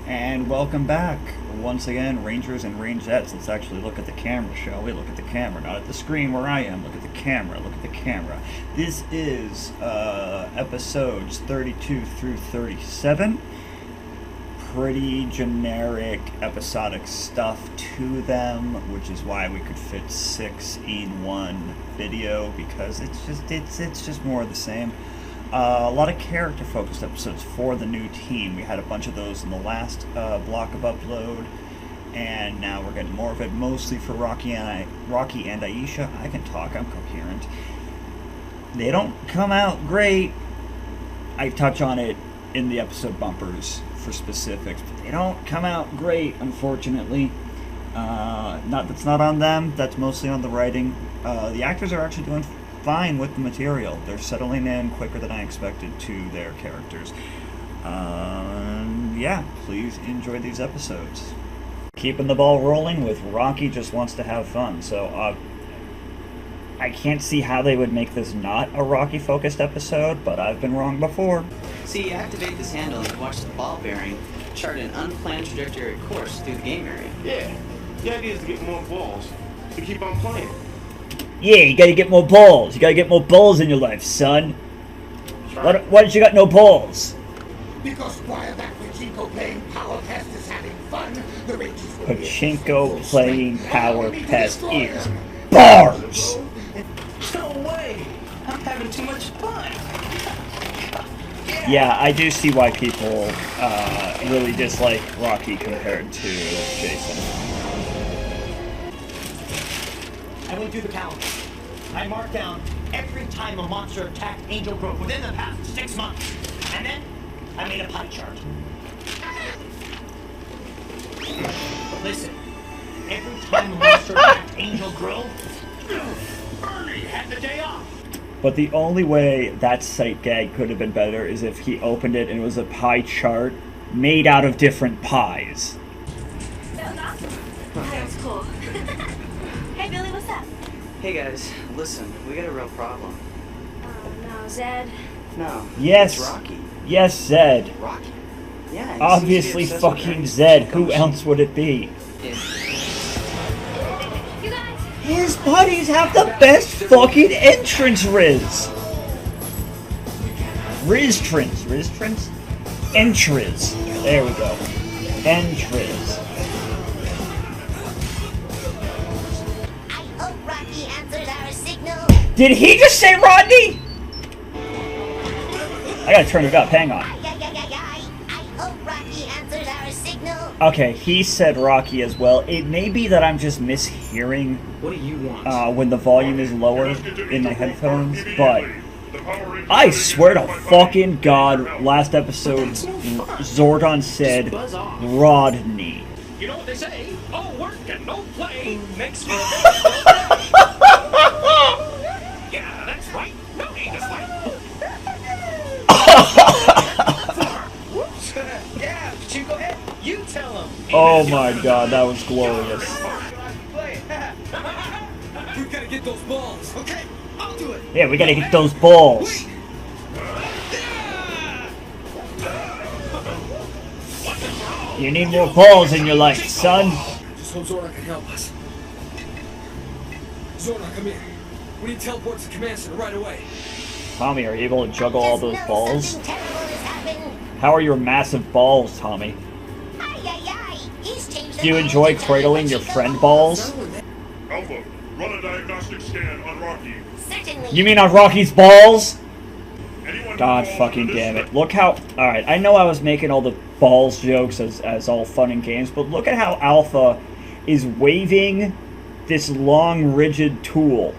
And welcome back. Once again, Rangers and Rangettes. Let's actually look at the camera, shall we? Look at the camera, not at the screen where I am. Look at the camera, look at the camera. This is episodes 32 through 37. Pretty generic episodic stuff to them, which is why we could fit 6 in one video, because it's just more of the same. A lot of character-focused episodes for the new team. We had a bunch of those in the last block of upload, and now we're getting more of it, mostly for Rocky and Aisha. I can talk, I'm coherent. They don't come out great. I touch on it in the episode bumpers for specifics, but they don't come out great, unfortunately. That's not on them, that's mostly on the writing. The actors are actually doing fine with the material. They're settling in quicker than I expected to their characters. Yeah, please enjoy these episodes. Keeping the ball rolling with Rocky Just Wants to Have Fun. So, I can't see how they would make this not a Rocky-focused episode, but I've been wrong before. See, activate this handle and watch the ball bearing chart an unplanned trajectory course through the game area. Yeah, the idea is to get more balls, to keep on playing. Yeah, you gotta get more balls. You gotta get more balls in your life, son. Right. Why don't you got no balls? Because while that Pachinko playing Power Pest is having fun, the Rangers will be Pachinko playing Power Pest is them. bars. No way! I'm having too much fun! Yeah, I do see why people really dislike Rocky compared to Jason. I went through the calendar. I marked down every time a monster attacked Angel Grove within the past 6 months. And then I made a pie chart. Listen, every time a monster attacked Angel Grove, Ernie had the day off. But the only way that sight gag could have been better is if he opened it and it was a pie chart made out of different pies. That was awesome. That was cool. Hey, Billy, what's up? Hey guys, listen, we got a real problem. Oh, no, Zed. No. Yes. It's Rocky. Yes, Zed. Rocky? Yeah. he Obviously seems to be obsessed with fucking that Zed. Pachinko Who machine. else would it be? Yeah. You guys. His buddies have the best fucking entrance, Riz. Riztrins? Entriz. There we go. Entriz. I hope Rocky answers our signal. Did he just say Rodney? I gotta turn it up, hang on. I hope Rocky answers our signal. Okay, he said Rocky as well. It may be that I'm just mishearing What do you want? when the volume is lower in the headphones, but I swear to fucking God, last episode, Zordon said Buzz off. Rodney. You know what they say? All work and no play makes me Yeah, that's right. No need to fight. Whoops. Yeah, you go ahead. You tell him. Oh my God, that was glorious. We gotta get those balls. Okay, I'll do it. Yeah, we gotta get those balls. You need more balls in your life, son. Just hope Zordon can help us. Zordon, come here. We need to teleport to the command center right away. Tommy, are you able to juggle all those Just know balls? something terrible has happened. How are your massive balls, Tommy? He's changed Do you the enjoy language of cradling your Pachinko. friend balls? Alpha, run a diagnostic scan on Rocky. Certainly. You mean on Rocky's balls? Anyone who God falls fucking into this damn it. step- Look how... Alright, I know I was making all the balls jokes as all fun and games, but look at how Alpha is waving this long, rigid tool.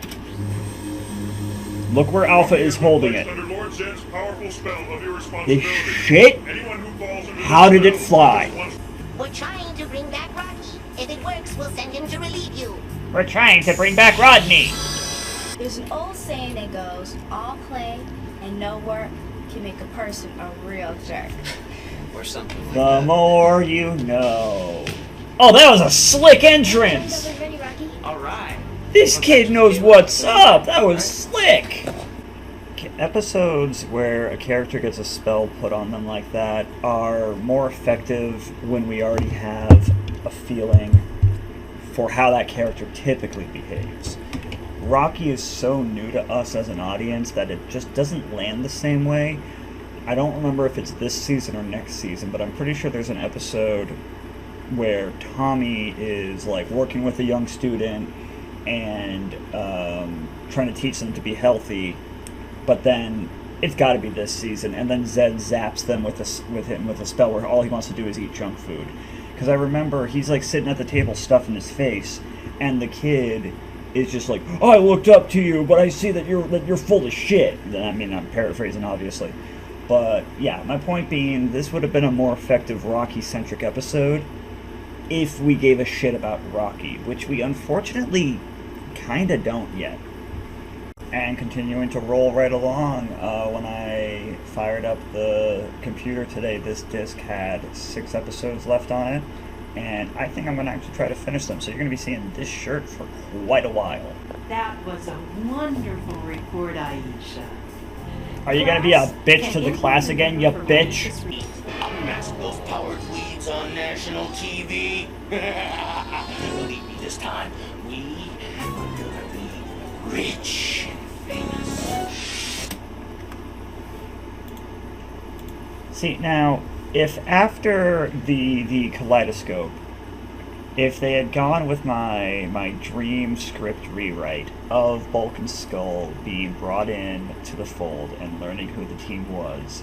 Look where Alpha is holding it. Under Lord Zed's powerful spell of This irresponsibility. shit? Anyone who falls under How this did it spell fly? once- We're trying to bring back Rocky. If it works, we'll send him to relieve you. We're trying to bring back Rodney. There's an old saying that goes, all play and no work can make a person a real jerk. Or something like The that. more you know. Oh, that was a slick entrance. Ready, Rocky? Alright. This kid knows what's up. That was slick. episodes where a character gets a spell put on them like that are more effective when we already have a feeling for how that character typically behaves. Rocky is so new to us as an audience that it just doesn't land the same way. I don't remember if it's this season or next season, but I'm pretty sure there's an episode where Tommy is like working with a young student and trying to teach them to be healthy, but then it's got to be this season, and then Zed zaps them with a spell where all he wants to do is eat junk food. Because I remember he's like sitting at the table stuffing his face, and the kid is just like, "Oh, I looked up to you, but I see that you're full of shit." I mean, I'm paraphrasing, obviously. But yeah, my point being, this would have been a more effective Rocky-centric episode if we gave a shit about Rocky, which we unfortunately kinda don't yet. And continuing to roll right along, when I fired up the computer today, this disc had 6 episodes left on it, and I think I'm going to actually try to finish them, so you're going to be seeing this shirt for quite a while. That was a wonderful report, Aisha. Are you going to be a bitch to the class again, you bitch? Unmask those power leads on national TV. Believe me, this time we are gonna be rich and famous. See, now, if after the kaleidoscope, if they had gone with my dream script rewrite of Bulk and Skull being brought in to the fold and learning who the team was,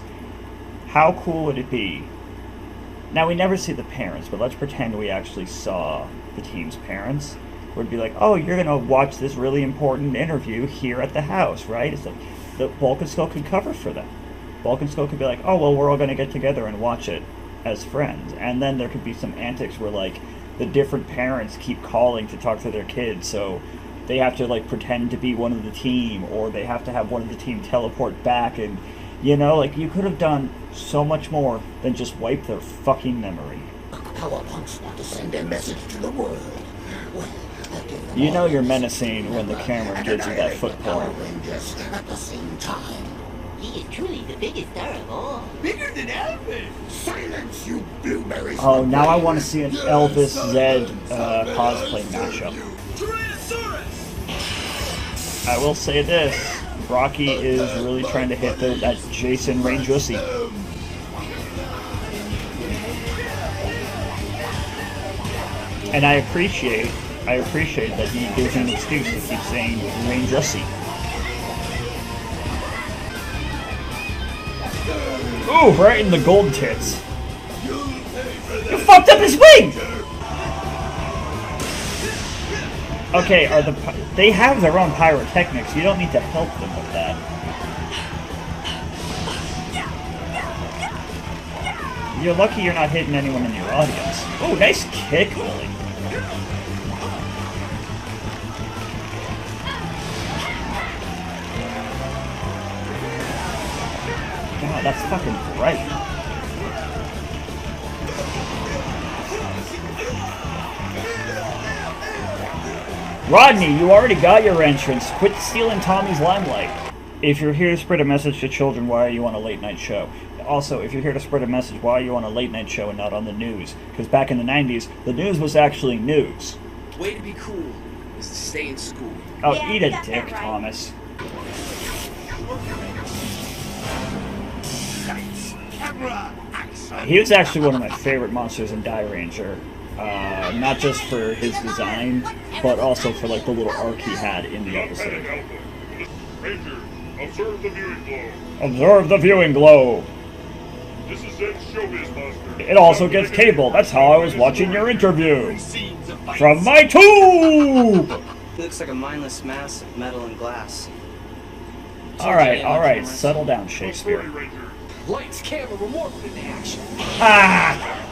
how cool would it be? Now, we never see the parents, but let's pretend we actually saw the team's parents. Would be like, "Oh, you're gonna watch this really important interview here at the house, right?" It's like, the Bulk and Skull could cover for them. Bulk and Skull could be like, "Oh, well, we're all gonna get together and watch it as friends." And then there could be some antics where, like, the different parents keep calling to talk to their kids, so they have to, like, pretend to be one of the team, or they have to have one of the team teleport back, and, you know, like, you could have done so much more than just wipe their fucking memory. Power punks want to send a message to the world. Well, you know you're menacing when the camera gives you that foot pull. Rangers at the same time. He is truly the biggest star of all. Bigger than Elvis. Silence, you blueberries. Oh, now I want to see an Elvis Zed cosplay matchup. I will say this: Rocky is really trying to hit that Jason Rangeussi. And I appreciate that he gives him an excuse to keep saying Rangeussi. Ooh, right in the gold tits. You fucked up his wing! Okay, they have their own pyrotechnics. You don't need to help them with that. You're lucky you're not hitting anyone in your audience. Ooh, nice kick, Willie. God, that's fucking great. Rodney, you already got your entrance. Quit stealing Tommy's limelight. If you're here to spread a message to children, why are you on a late night show? Also, if you're here to spread a message, why are you on a late night show and not on the news? Because back in the 90s, the news was actually news. Way to be cool is to stay in school. Oh, Yeah, eat you a got dick, that right. Thomas. He was actually one of my favorite monsters in Die Ranger. Not just for his design, but also for like the little arc he had in the episode. Ranger, observe the viewing globe. Observe the viewing globe. This is Zed's showbiz monster. It also gets cable. That's how I was watching your interview. From my tube! He looks like a mindless mass of metal and glass. Alright, settle down, Story, Shakespeare. Ranger. Lights, camera, remote into action. Ah!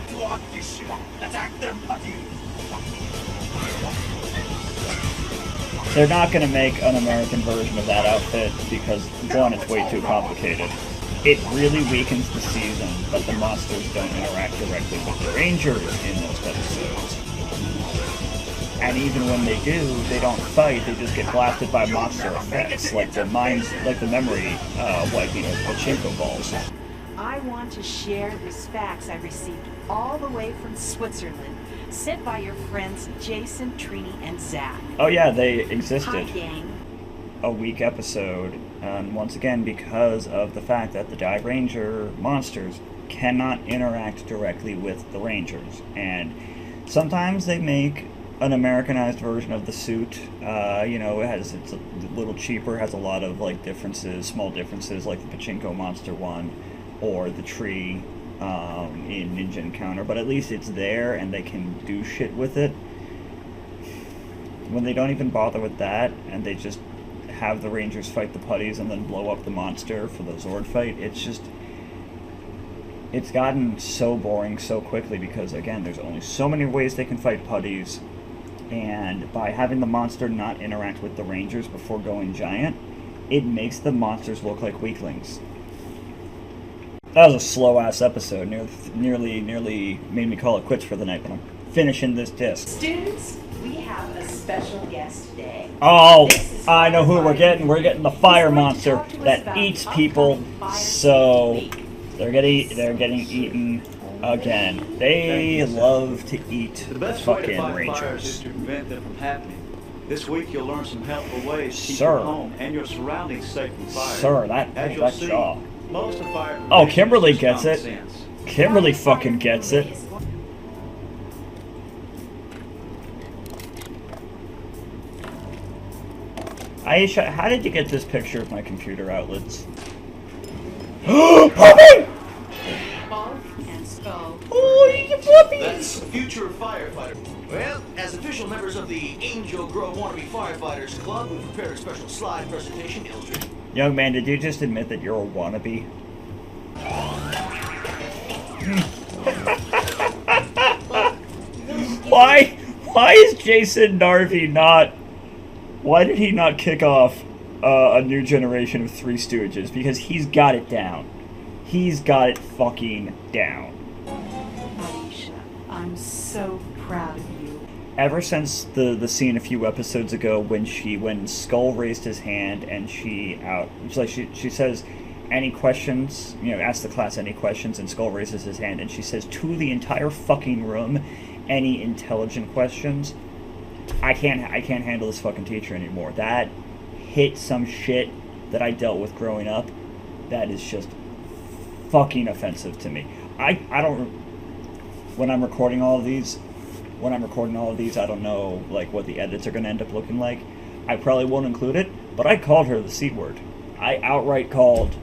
Attack them, buddy. They're not going to make an American version of that outfit because, one, it's way too complicated. It really weakens the season that the monsters don't interact directly with the Rangers in those episodes. And even when they do, they don't fight. They just get blasted by monster effects, like the memory wiping of pachinko balls. I want to share these facts I received all the way from Switzerland, sent by your friends Jason, Trini, and Zach. Oh yeah, they existed. Hi, gang. A week episode, and once again because of the fact that the Dive Ranger monsters cannot interact directly with the Rangers, and sometimes they make an Americanized version of the suit. It's a little cheaper, has a lot of like differences, small differences, like the Pachinko Monster one or the tree in Ninja Encounter, but at least it's there and they can do shit with it. When they don't even bother with that and they just have the Rangers fight the putties and then blow up the monster for the Zord fight, it's gotten so boring so quickly because, again, there's only so many ways they can fight putties, and by having the monster not interact with the Rangers before going giant, it makes the monsters look like weaklings. That was a slow-ass episode. Nearly made me call it quits for the night, but I'm finishing this disc. Students, we have a special guest today. Oh, I know who we're getting. We're getting the fire monster that eats people, so they're getting eaten again. They love to eat The best way to fucking fight fires is Rangers. to prevent them from happening. This week you'll learn some helpful ways to keep Sir. your home and your surroundings safe from fire. Sir, As that you'll see, jaw. most of fire Oh, prevention Kimberly is gets common it. sense. Kimberly fucking gets it. Aisha, how did you get this picture of my computer outlets? Puppy! And Skull. Oh, he's a puppy! That's future firefighter. Well, as official members of the Angel Grove Wannabe Firefighters Club, we've prepared a special slide presentation illustrating. Young man, did you just admit that you're a wannabe? Why is Jason Narvi not... Why did he not kick off a new generation of Three Stooges? Because he's got it down. He's got it fucking down. Aisha, I'm so proud of you. Ever since the scene a few episodes ago when Skull raised his hand and she says, any questions, ask the class any questions, and Skull raises his hand and she says to the entire fucking room, any intelligent questions, I can't handle this fucking teacher anymore. That hit some shit that I dealt with growing up. That is just fucking offensive to me. I don't, when I'm recording all of these, I don't know like what the edits are going to end up looking like. I probably won't include it, but I called her the C word. I outright called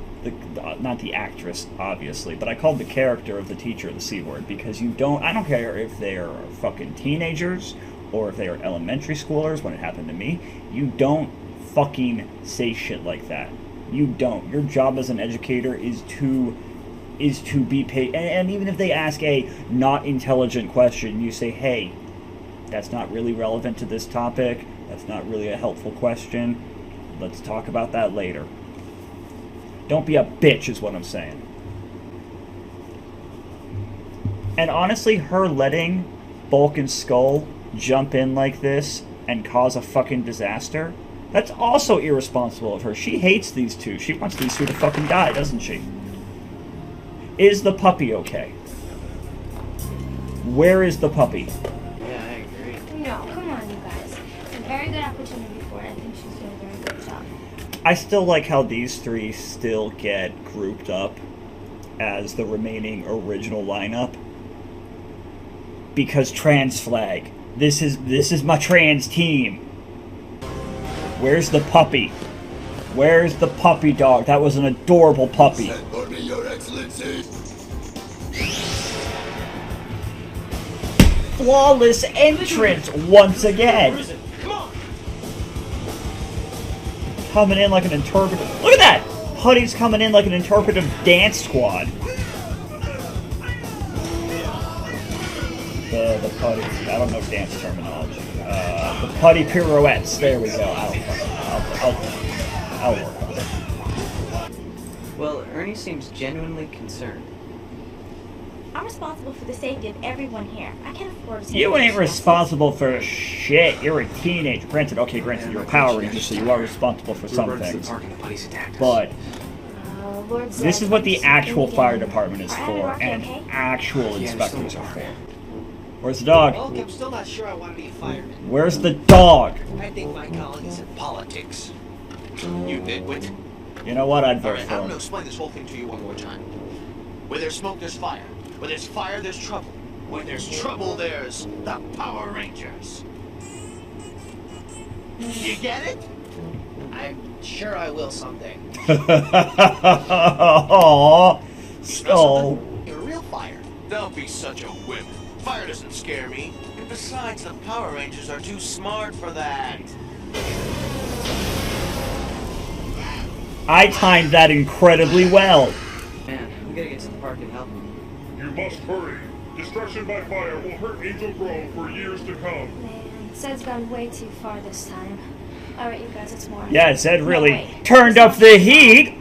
not the actress, obviously, but I called the character of the teacher the C word, because I don't care if they are fucking teenagers or if they are elementary schoolers. When it happened to me, you don't fucking say shit like that. You don't. Your job as an educator is to be paid, and even if they ask a not intelligent question, you say, hey, that's not really relevant to this topic, that's not really a helpful question, let's talk about that later. Don't be a bitch is what I'm saying. And honestly, her letting Bulk and Skull jump in like this and cause a fucking disaster, that's also irresponsible of her. She hates these two. She wants these two to fucking die, doesn't she? Is the puppy okay? Where is the puppy? Yeah, I agree. No, come on, you guys. It's a very good opportunity for her. I think she's doing a very good job. I still like how these three still get grouped up as the remaining original lineup. Because trans flag. This is my trans team. Where's the puppy? Where's the puppy dog? That was an adorable puppy. Your Excellency. Flawless entrance once again. Coming in like an interpretive. Look at that! Putty's coming in like an interpretive dance squad. The putty. I don't know dance terminology. The putty pirouettes. There we go. I'll work on it. Well, Ernie seems genuinely concerned. I'm responsible for the safety of everyone here. I can't afford to take You ain't chances. responsible for shit. You're a teenager. Granted, you're a Power Ranger, so you are responsible for some things. But Lord this Zed, is what the something actual again. fire department is Are for, Rocky and okay? actual inspectors are for. Where's the dog? Look, I'm still not sure I want to be a fireman. Where's the dog? I think my calling is in politics. You nitwit. You know what? I'd vote Alright, for I'm gonna him. explain this whole thing to you one more time. Where there's smoke, there's fire. Where there's fire, there's trouble. Where there's trouble, there's the Power Rangers. You get it? I'm sure I will someday. Aww. So. You're a real fire. Don't be such a whip. Fire doesn't scare me. And besides, the Power Rangers are too smart for that. I timed that incredibly well. Man, we gotta get to the park and help him. You must hurry. Destruction by fire will hurt Angel Grove for years to come. Man, Zed's gone way too far this time. Alright, you guys, it's more. Yeah, Zed really wait. turned up the heat.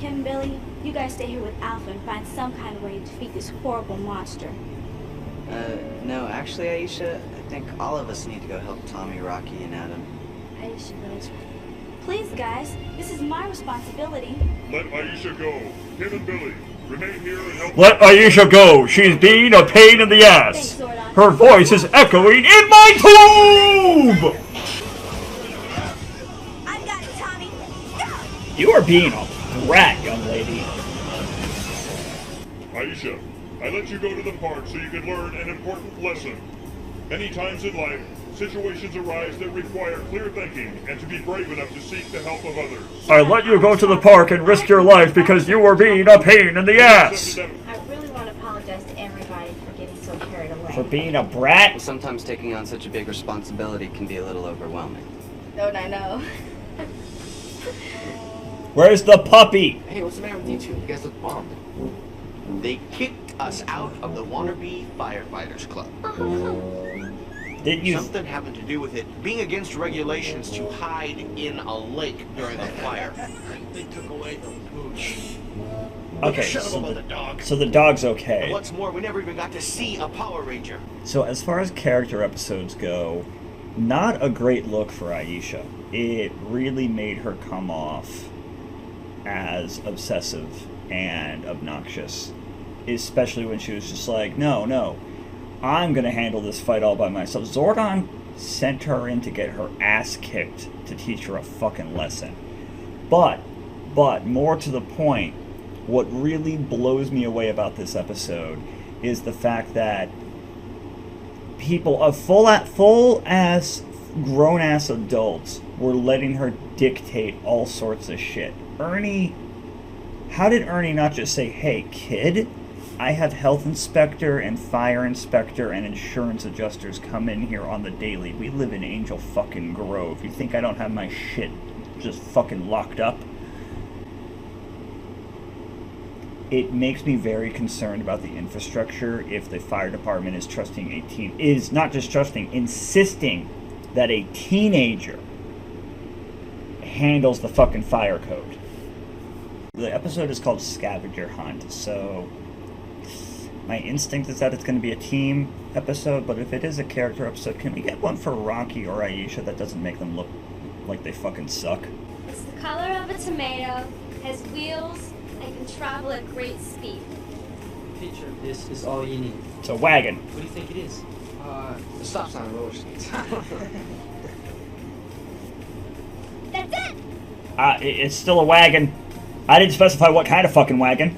Kim, Billy, you guys stay here with Alpha and find some kind of way to defeat this horrible monster. No, actually, Aisha, I think all of us need to go help Tommy, Rocky, and Adam. Aisha, Billy's right. Please, guys, this is my responsibility. Let Aisha go. Kim and Billy, remain here and help. Let Aisha go. She's being a pain in the ass. Thanks, Zordon. Her voice is echoing in my tube. I got it, Tommy. Go! You are being a brat, young lady. Aisha, I let you go to the park so you could learn an important lesson. Many times in life, situations arise that require clear thinking and to be brave enough to seek the help of others. I let you go to the park and risk your life because you were being a pain in the ass. I really want to apologize to everybody for getting so carried away. For being a brat? Sometimes taking on such a big responsibility can be a little overwhelming. Don't I know? Where's the puppy? Hey, what's the matter with you two? You guys look bummed. They kicked us out of the Wannabe Firefighters Club. Did you? Something happened to do with it being against regulations to hide in a lake during the fire. They took away the pooch. Okay, Shut up so about the, the dog. so the dog's And okay. what's more, we never even got to see a Power Ranger. So as far as character episodes go, not a great look for Aisha. It really made her come off as obsessive and obnoxious. Especially when she was just like, no, I'm going to handle this fight all by myself. Zordon sent her in to get her ass kicked to teach her a fucking lesson. But more to the point, what really blows me away about this episode is the fact that people of full-ass, grown-ass adults were letting her dictate all sorts of shit. How did Ernie not just say, hey, kid, I have health inspector and fire inspector and insurance adjusters come in here on the daily. We live in Angel fucking Grove. You think I don't have my shit just fucking locked up? It makes me very concerned about the infrastructure if the fire department is trusting a teen, is not just trusting, insisting that a teenager handles the fucking fire code. The episode is called Scavenger Hunt, so my instinct is that it's going to be a team episode, but if it is a character episode, can we get one for Rocky or Aisha that doesn't make them look like they fucking suck? It's the color of a tomato, has wheels, and can travel at great speed. Picture of this is all you need. It's a wagon. What do you think it is? The stop sign on roller skates. That's it! It's still a wagon. I didn't specify what kind of fucking wagon.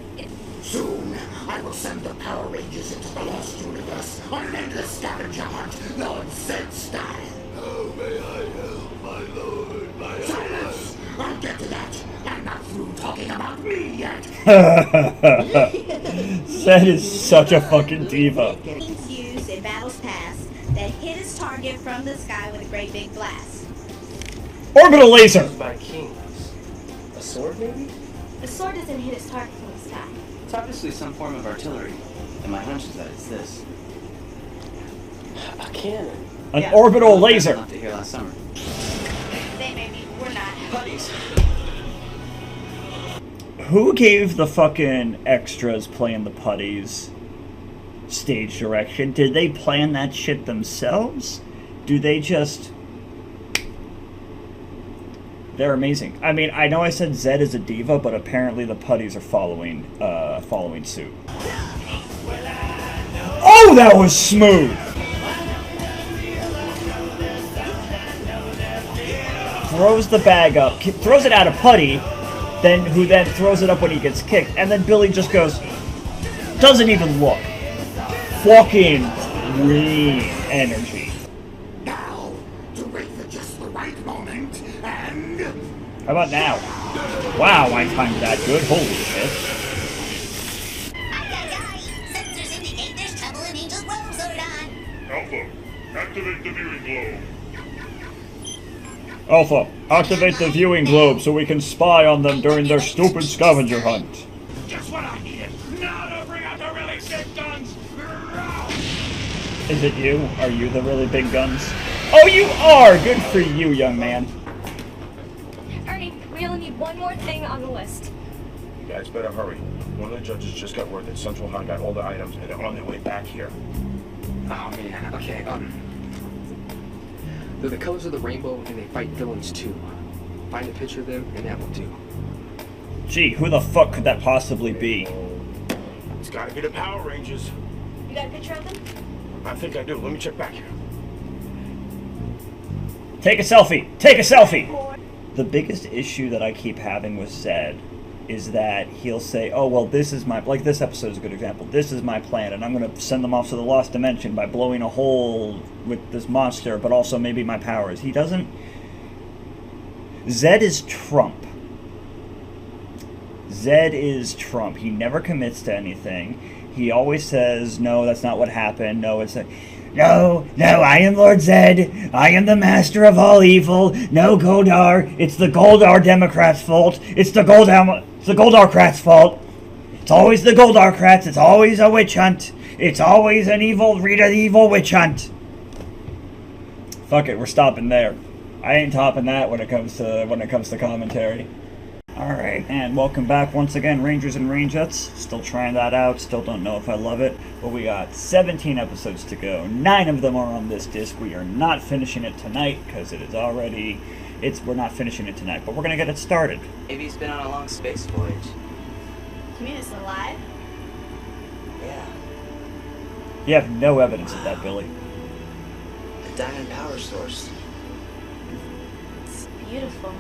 Soon, I will send the Power Rangers into the Lost Universe on an endless scavenger hunt, Lord Zed style. Oh, may I help, my lord, my Silence! I'll get to that. I'm not through talking about me yet. Zed is such a fucking diva. Kings used in battles past that hit his target from the sky with a great big blast. Orbital laser! By kings. A sword, maybe? The sword doesn't hit its target from the sky. It's obviously some form of artillery, and my hunch is that it's this. A cannon. An orbital laser. Left it here last summer. They maybe we're not. Putties. Who gave the fucking extras playing the putties stage direction? Did they plan that shit themselves? Do they just... They're amazing. I mean, I know I said Zed is a diva, but apparently the putties are following suit. Oh, that was smooth! Throws the bag up, throws it at a putty, who then throws it up when he gets kicked, and then Billy just goes, doesn't even look. Fucking queen energy. Now, to wait for just the right moment, and... How about now? Wow, I timed that good. Holy shit. Sensors indicate there's trouble in Angel's Grove, Zordon. Alpha, activate the viewing globe. Alpha, activate the viewing globe so we can spy on them during their stupid scavenger hunt. Just what I needed. Now to bring out the really big guns. Is it you? Are you the really big guns? Oh, you are! Good for you, young man. Ernie, we only need one more thing on the list. You guys better hurry. One of the judges just got word that Central Hunt got all the items and they're on their way back here. Oh man, okay, they're the colors of the rainbow and they fight villains too. Find a picture of them and that will do. Gee, who the fuck could that possibly be? It's gotta be the Power Rangers. You got a picture of them? I think I do. Let me check back here. Take a selfie! Take a selfie! The biggest issue that I keep having with Zed is that he'll say, oh, well, this is my... Like, this episode is a good example. This is my plan, and I'm going to send them off to the Lost Dimension by blowing a hole with this monster, but also maybe my powers. He doesn't... Zed is Trump. Zed is Trump. He never commits to anything. He always says, no, that's not what happened. No, it's a... No, I am Lord Zed. I am the master of all evil. No, Goldar. It's the Goldar Democrats' fault. It's the Goldarcrats' fault. It's always the Goldarcrats. It's always a witch hunt. It's always an evil witch hunt. Fuck it, we're stopping there. I ain't topping that when it comes to commentary. Alright, and welcome back once again, Rangers and Rangettes. Still trying that out, still don't know if I love it. But we got 17 episodes to go. 9 of them are on this disc. We are not finishing it tonight, because it is already... We're not finishing it tonight, but we're going to get it started. Maybe he's been on a long space voyage. You mean it's alive? Yeah. You have no evidence of that, Billy. The diamond power source. It's beautiful.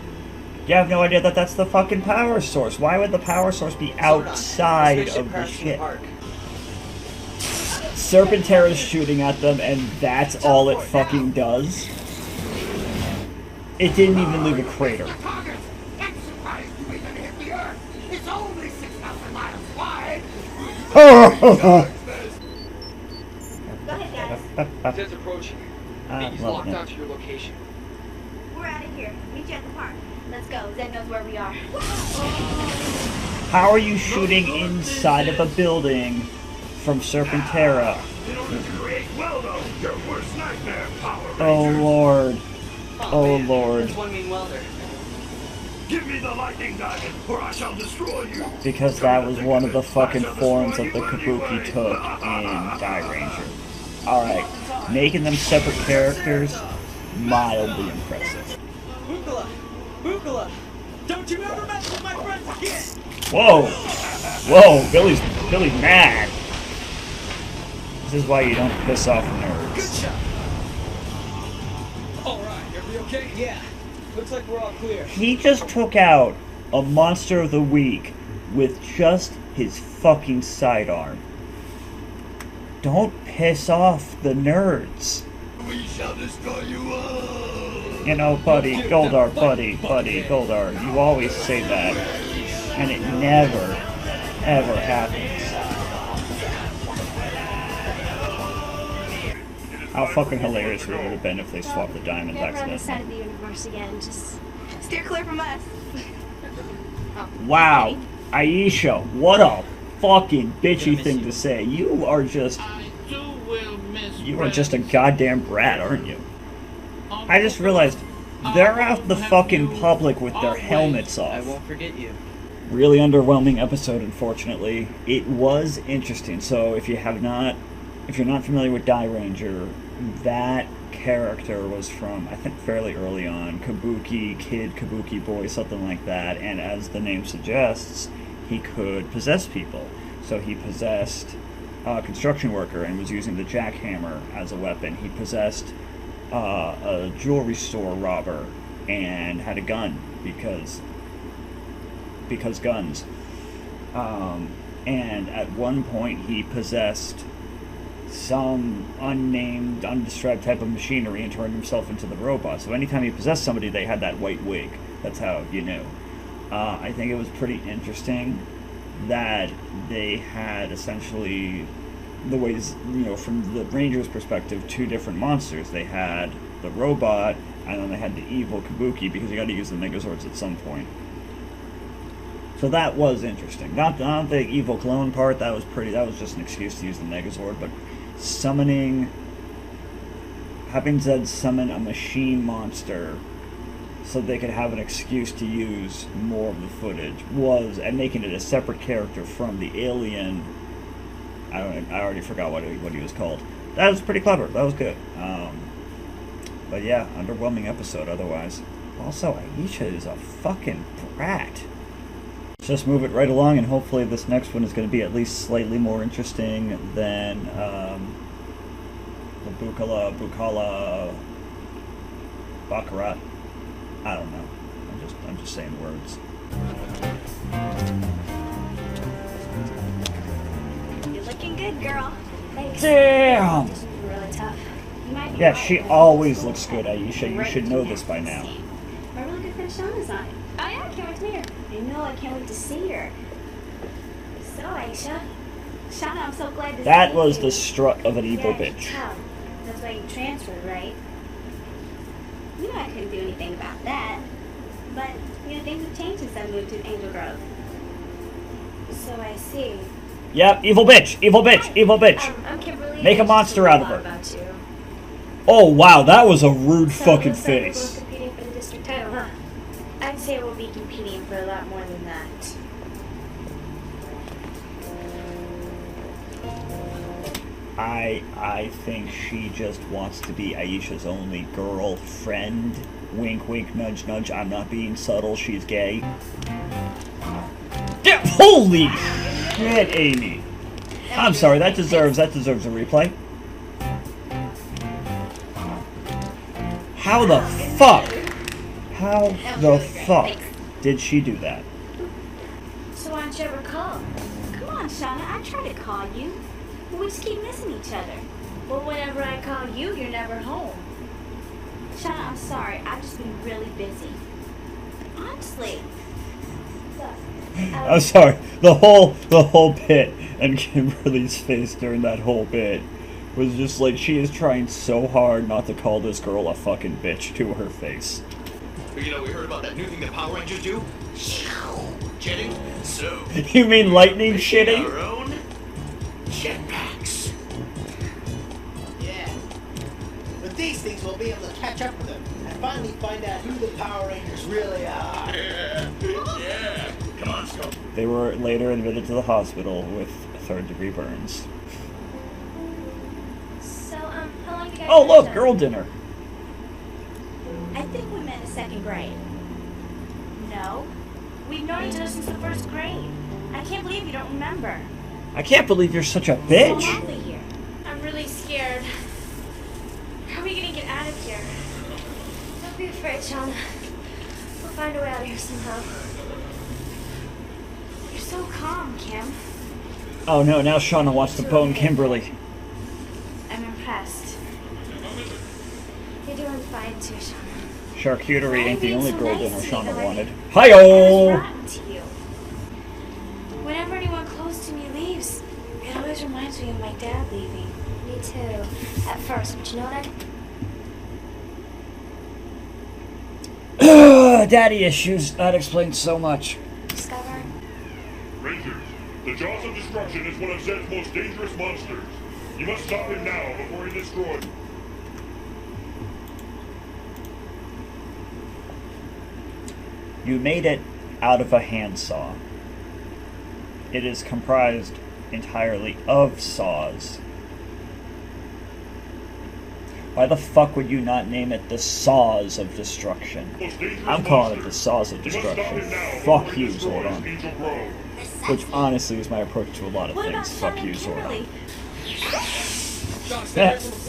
You have no idea that that's the fucking power source. Why would the power source be outside of the ship? Serpentera's shooting at them, and that's all it fucking does? It didn't even leave a crater. I'm surprised you even hit the Earth. It's only 6,000 miles wide. Go ahead, guys. Zed's approaching. He's locked onto your location. We're out of here. Meet you at the park. Let's go. Zed knows where we are. How are you shooting inside of a building from Serpentera? Oh lord. Oh lord. That's one mean welder. Give me the lightning diamond, or I shall destroy you. Because that was one of the fucking forms that the Kabuki took in Die Ranger. Alright, making them separate characters, mildly impressive. Bookala! Don't you ever mess with my friends again! Whoa! Whoa, Billy's mad. This is why you don't piss off nerds. Good shot! Alright, everybody okay? Yeah. Looks like we're all clear. He just took out a monster of the week with just his fucking sidearm. Don't piss off the nerds. We shall destroy you all. You know, buddy, Goldar, buddy, Goldar, you always say that, and it never, ever happens. How fucking hilarious would it have been if they swapped the diamonds Never on this side accidentally? of the universe again. Just Steer clear from us. Wow, Aisha, what a fucking bitchy thing to say. You are just a goddamn brat, aren't you? I just realized they're out the fucking public with their helmets I off. won't forget you. Really underwhelming episode, unfortunately. It was interesting. So if you're not familiar with Die Ranger, that character was from, I think, fairly early on, Kabuki Kid, Kabuki Boy, something like that. And as the name suggests, he could possess people. So he possessed a construction worker and was using the jackhammer as a weapon. He possessed a jewelry store robber and had a gun because guns. And at one point he possessed some unnamed, undescribed type of machinery and turned himself into the robot. So anytime he possessed somebody, they had that white wig. That's how you knew. I think it was pretty interesting that they had essentially the ways, from the Rangers' perspective, two different monsters. They had the robot, and then they had the evil Kabuki, because you got to use the Megazords at some point. So that was interesting. Not the evil clone part. That was just an excuse to use the Megazord. But having Zed summon a machine monster so they could have an excuse to use more of the footage and making it a separate character from the alien. I already forgot what he was called. That was pretty clever. That was good. But yeah, underwhelming episode otherwise. Also, Aisha is a fucking brat. Let's just move it right along, and hopefully this next one is going to be at least slightly more interesting than the Bookala, Baccarat. I don't know. I'm just saying words. You're looking good, girl. Thanks. Damn! This is really tough. You might be Yeah, right. she always looks good, Aisha. You should know this by now. My really good friend Shauna's on it. Oh yeah, I can't wait to meet her. I know, I can't wait to see her. So, Aisha. Shauna, I'm so glad to see you. That was the strut of an evil Yeah, I can bitch. tell. That's why you transferred, right? You know I couldn't do anything about that. But, things have changed since I moved to Angel Grove. So I see. Yep, evil bitch, evil bitch, evil bitch. I'm Kimberly. Make a I just monster learned out of a lot her. about you. Oh wow, that was a rude So fucking it looks like we're face. both competing for the district title, huh? I'd say we'll be competing for a lot more than that. I think she just wants to be Aisha's only girlfriend. Wink, wink, nudge, nudge. I'm not being subtle. She's gay. Yeah, holy shit, Amy. I'm sorry. That deserves a replay. How the fuck? How the fuck did she do that? So why don't you ever call? Come on, Shauna. I try to call you. But we just keep missing each other. Well, whenever I call you, you're never home. Shauna, I'm sorry. I've just been really busy. Honestly. I'm sorry. The whole bit and Kimberly's face during that whole bit was just like she is trying so hard not to call this girl a fucking bitch to her face. We heard about that new thing that Power Rangers do? Jetting? So... You mean lightning shitting? Our own jetpacks. Yeah. With these things, we'll be able to catch up with them and finally find out who the Power Rangers really are. Yeah. Come on, Scope. They were later admitted to the hospital with third-degree burns. So, how long you guys Oh been look, together? girl dinner. I think we met in second grade. No. We've known each other since the first grade. I can't believe you don't remember. I can't believe you're such a So bitch. lonely here. I'm really scared. How are we gonna get out of here? Don't be afraid, Shauna. We'll find a way out of here somehow. You're so calm, Kim. Oh no, now Shauna wants to bone Kimberly. I'm impressed. You're doing fine too, Shauna. Charcuterie ain't the only girl dinner Shauna wanted. I was Hi-yo! rotten to you. Whenever anyone close to me leaves, it always reminds me of my dad leaving. Me too. At first, but you know what Daddy issues. That explains so much. discovered? Rangers, the Jaws of Destruction is one of Zed's most dangerous monsters. You must stop him now before he destroys. You made it out of a handsaw. it is comprised entirely of saws. Why the fuck would you not name it the Saws of Destruction? I'm calling it the Saws of Destruction. Fuck you, Zordon. Which honestly is my approach to a lot of things. Fuck you, Zordon.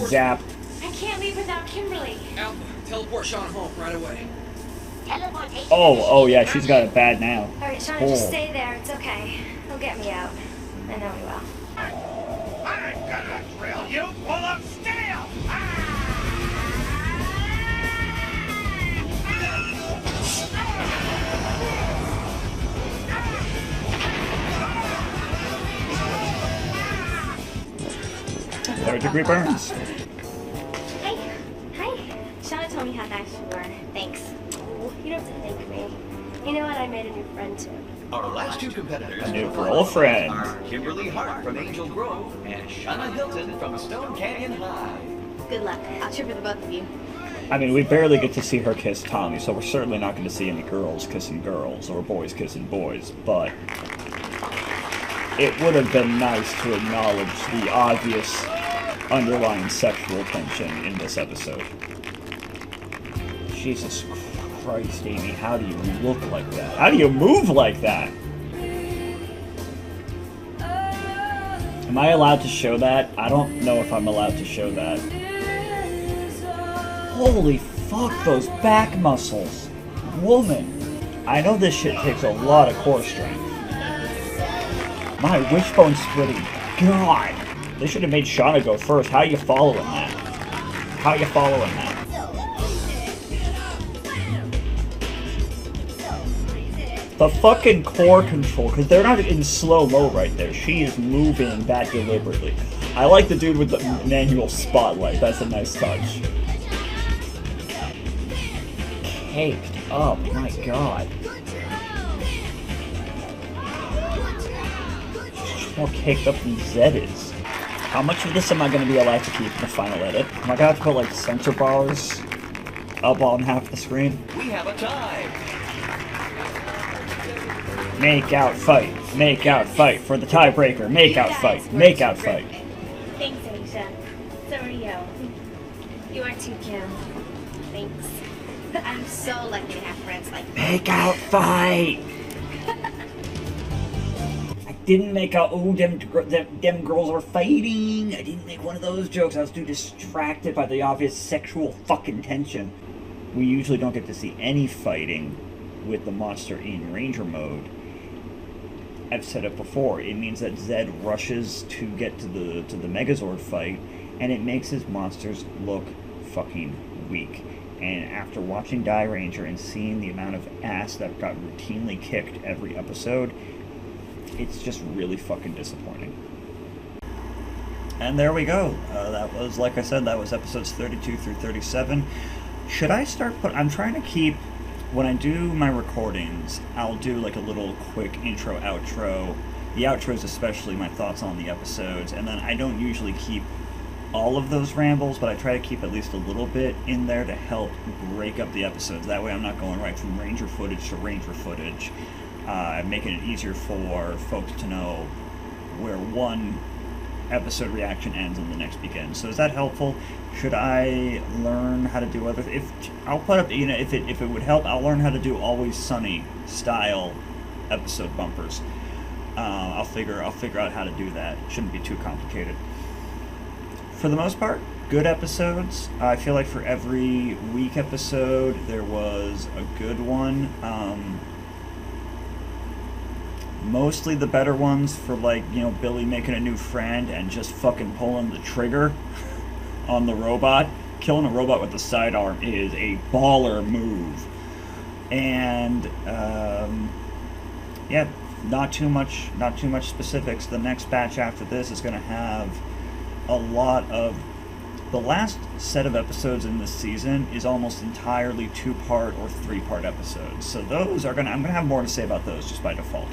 Zap. I can't leave without Kimberly. Alpha, teleport Sean home right away. Oh yeah, she's got it bad now. Alright, Shauna, just stay there. It's okay. He'll get me out. I know he will. I'm gonna drill you full of steel! Third degree burns. Hey. Hi. Shauna told me how nice you were. Thanks. Oh, you don't have to thank me. You know what? I made a new friend too. Our last two competitors A new girlfriend. are Kimberly Hart from Angel Grove and Shauna Hilton from Stone Canyon High. Good luck. I'll cheer for the both of you. I mean, we barely get to see her kiss Tommy, so we're certainly not going to see any girls kissing girls or boys kissing boys, but it would have been nice to acknowledge the obvious underlying sexual tension in this episode. Jesus Christ, Amy, how do you look like that? How do you move like that? Am I allowed to show that? I don't know if I'm allowed to show that. Holy fuck, those back muscles. Woman. I know this shit takes a lot of core strength. My wishbone splitting. God. They should have made Shauna go first. How are you following that? How are you following that? The fucking core control, because they're not in slow-mo right there. She is moving that deliberately. I like the dude with the manual spotlight. That's a nice touch. Caked up, my god. More caked up than Zed is. How much of this am I going to be allowed to keep in the final edit? Am I going to have to put like censor bars up on half the screen? We have a tie. Make out fight. Make out fight for the tiebreaker. Make out fight. Make out fight. Thanks, Aisha. So are you. You are too, Kim. Thanks. I'm so lucky to have friends like you. Make out fight. I didn't make out. Oh, them girls are fighting. I didn't make one of those jokes. I was too distracted by the obvious sexual fucking tension. We usually don't get to see any fighting with the monster in Ranger mode. I've said it before. It means that Zed rushes to get to the Megazord fight, and it makes his monsters look fucking weak. And after watching Die Ranger and seeing the amount of ass that got routinely kicked every episode, it's just really fucking disappointing. And there we go. That was, like I said, that was episodes 32 through 37. Should I start I'm trying to keep, when I do my recordings, I'll do like a little quick intro, outro. The outro is especially my thoughts on the episodes, and then I don't usually keep all of those rambles, but I try to keep at least a little bit in there to help break up the episodes. That way I'm not going right from Ranger footage to Ranger footage, making it easier for folks to know where one episode reaction ends and the next begins. So is that helpful? Should I learn how to do other? I'll put up, if it would help, I'll learn how to do Always Sunny style episode bumpers. I'll figure out how to do that. It shouldn't be too complicated. For the most part, good episodes. I feel like for every week episode, there was a good one. Mostly the better ones for, like, Billy making a new friend and just fucking pulling the trigger on the robot. Killing a robot with the sidearm is a baller move. And, yeah, not too much specifics. The next batch after this is going to have a lot of... The last set of episodes in this season is almost entirely 2-part or 3-part episodes. So those are I'm gonna have more to say about those just by default.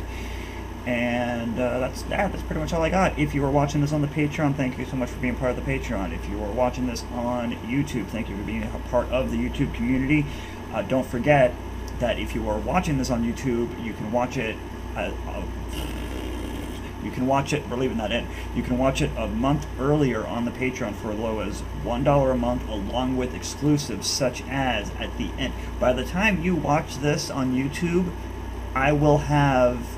And that's pretty much all I got. If you were watching this on the Patreon, thank you so much for being part of the Patreon. If you were watching this on YouTube, thank you for being a part of the YouTube community. Don't forget that if you are watching this on YouTube, you can watch it You can watch it, we're leaving that in. You can watch it a month earlier on the Patreon for as low as $1 a month, along with exclusives such as at the end. By the time you watch this on YouTube, I will have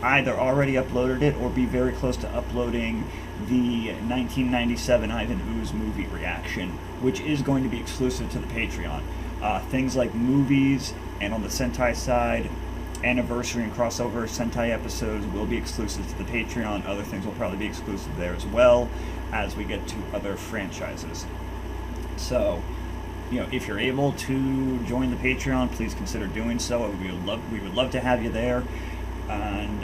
either already uploaded it or be very close to uploading the 1997 Ivan Ooze movie reaction, which is going to be exclusive to the Patreon. Things like movies, and on the Sentai side, anniversary and crossover Sentai episodes will be exclusive to the Patreon. Other things will probably be exclusive there as well as we get to other franchises. So, you know, if you're able to join the Patreon, please consider doing so. We would love to have you there. And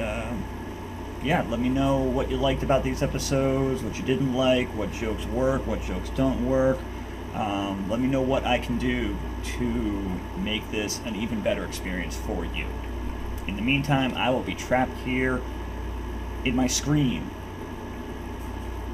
yeah, let me know what you liked about these episodes, what you didn't like, what jokes work, what jokes don't work. Let me know what I can do to make this an even better experience for you. In the meantime, I will be trapped here in my screen